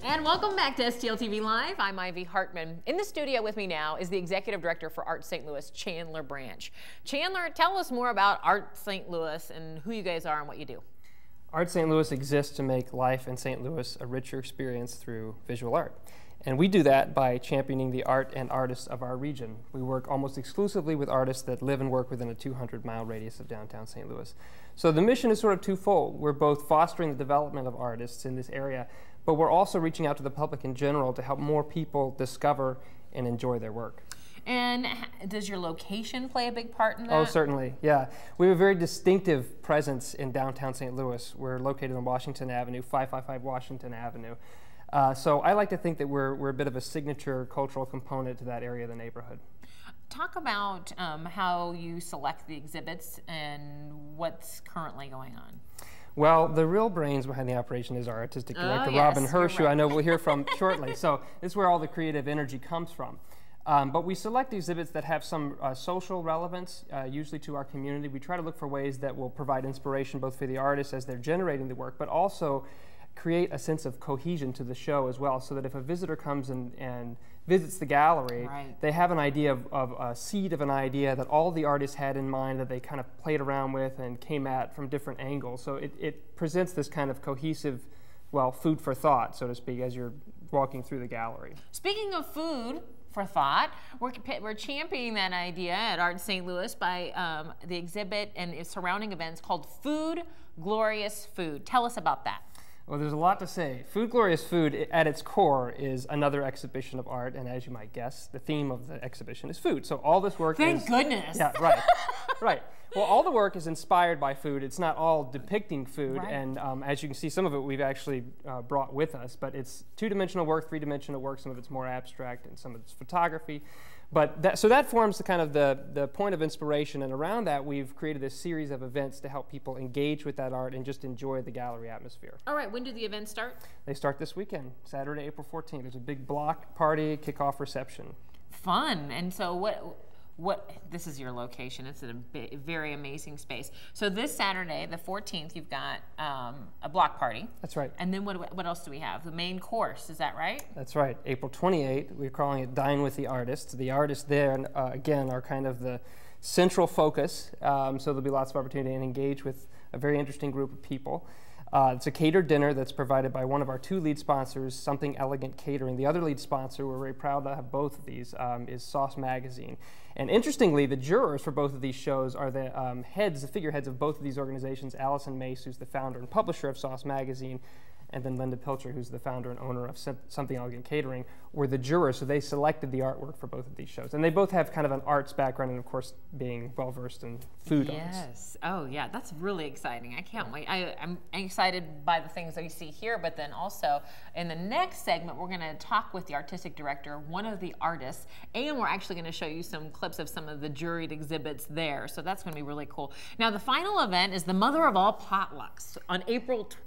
And welcome back to STL TV Live. I'm Ivy Hartman. In the studio with me now is the Executive Director for Art St. Louis, Chandler Branch. Chandler, tell us more about Art St. Louis and who you guys are and what you do. Art St. Louis exists to make life in St. Louis a richer experience through visual art. And we do that by championing the art and artists of our region. We work almost exclusively with artists that live and work within a 200-mile radius of downtown St. Louis. So the mission is sort of twofold. We're both fostering the development of artists in this area, but we're also reaching out to the public in general to help more people discover and enjoy their work. And does your location play a big part in that? Oh, certainly, yeah. We have a very distinctive presence in downtown St. Louis. We're located on Washington Avenue, 555 Washington Avenue. So I like to think that we're a bit of a signature cultural component to that area of the neighborhood. Talk about how you select the exhibits and what's currently going on. Well, the real brains behind the operation is our artistic director, yes, Robin Hirsch, right. who I know we'll hear from shortly. So this is where all the creative energy comes from. But we select exhibits that have some social relevance, usually to our community. We try to look for ways that will provide inspiration both for the artists as they're generating the work, but also create a sense of cohesion to the show as well, so that if a visitor comes and visits the gallery, right, they have an idea of a seed of an idea that all the artists had in mind that they kind of played around with and came at from different angles. So it presents this kind of cohesive, well, food for thought, so to speak, as you're walking through the gallery. Speaking of food for thought, we're championing that idea at Art St. Louis by the exhibit and its surrounding events called Food, Glorious Food. Tell us about that. Well, there's a lot to say. Food, Glorious Food, at its core, is another exhibition of art, and as you might guess, the theme of the exhibition is food. So all this work Thank goodness. Yeah, right, right. Well, all the work is inspired by food. It's not all depicting food, right, and as you can see, some of it we've actually brought with us, but it's two-dimensional work, three-dimensional work, some of it's more abstract, and some of it's photography. But so that forms the kind of the point of inspiration, and around that we've created this series of events to help people engage with that art and just enjoy the gallery atmosphere. All right, when do the events start? They start this weekend, Saturday, April 14th. There's a big block party, kickoff reception. Fun. And so what this is your location. It's a very amazing space. So this Saturday, the 14th, you've got a block party. That's right. And then what else do we have? The main course, is that right? That's right. April 28th, we're calling it Dine with the Artists. The artists there, again, are kind of the central focus, so there'll be lots of opportunity to engage with a very interesting group of people. It's a catered dinner that's provided by one of our two lead sponsors, Something Elegant Catering. The other lead sponsor, we're very proud to have both of these, is Sauce Magazine. And interestingly, the jurors for both of these shows are the the figureheads of both of these organizations. Allison Mace, who's the founder and publisher of Sauce Magazine, and then Linda Pilcher, who's the founder and owner of Something Elegant Catering, were the jurors, so they selected the artwork for both of these shows. And they both have kind of an arts background, and of course, being well-versed in food arts. Yes. Oh, yeah, that's really exciting. I can't wait. I'm excited by the things that we see here, but then also in the next segment, we're going to talk with the artistic director, one of the artists, and we're actually going to show you some clips of some of the juried exhibits there. So that's going to be really cool. Now, the final event is the mother of all potlucks on April 12th.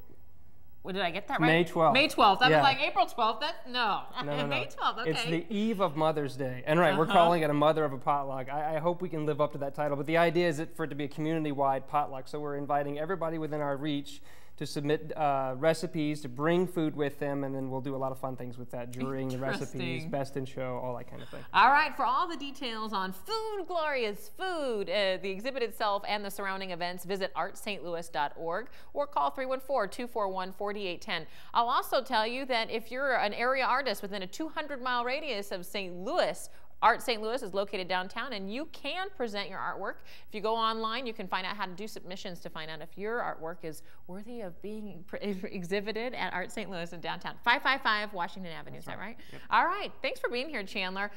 What, did I get that right? May 12th. May 12th. I was like, April 12th? No. No. May 12th, okay. It's the eve of Mother's Day. And right, we're calling it a mother of a potluck. I hope we can live up to that title. But the idea is for it to be a community-wide potluck. So we're inviting everybody within our reach to submit recipes, to bring food with them, and then we'll do a lot of fun things with that, jurying the recipes, best in show, all that kind of thing. All right, for all the details on Food, Glorious Food, the exhibit itself and the surrounding events, visit artstlouis.org or call 314-241-4810. I'll also tell you that if you're an area artist within a 200-mile radius of St. Louis, Art St. Louis is located downtown, and you can present your artwork. If you go online, you can find out how to do submissions to find out if your artwork is worthy of being exhibited at Art St. Louis in downtown. 555 Washington Avenue, is that right? Yep. All right, thanks for being here, Chandler.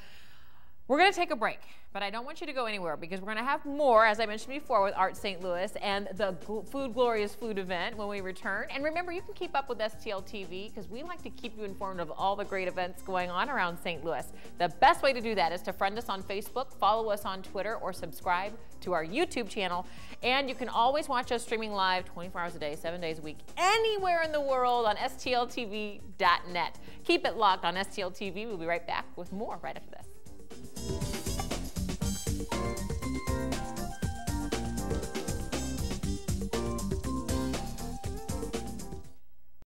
We're going to take a break, but I don't want you to go anywhere because we're going to have more, as I mentioned before, with Art St. Louis and the Food Glorious Food event when we return. And remember, you can keep up with STL TV because we like to keep you informed of all the great events going on around St. Louis. The best way to do that is to friend us on Facebook, follow us on Twitter, or subscribe to our YouTube channel. And you can always watch us streaming live 24 hours a day, 7 days a week, anywhere in the world on STLTV.net. Keep it locked on STL TV. We'll be right back with more right after this.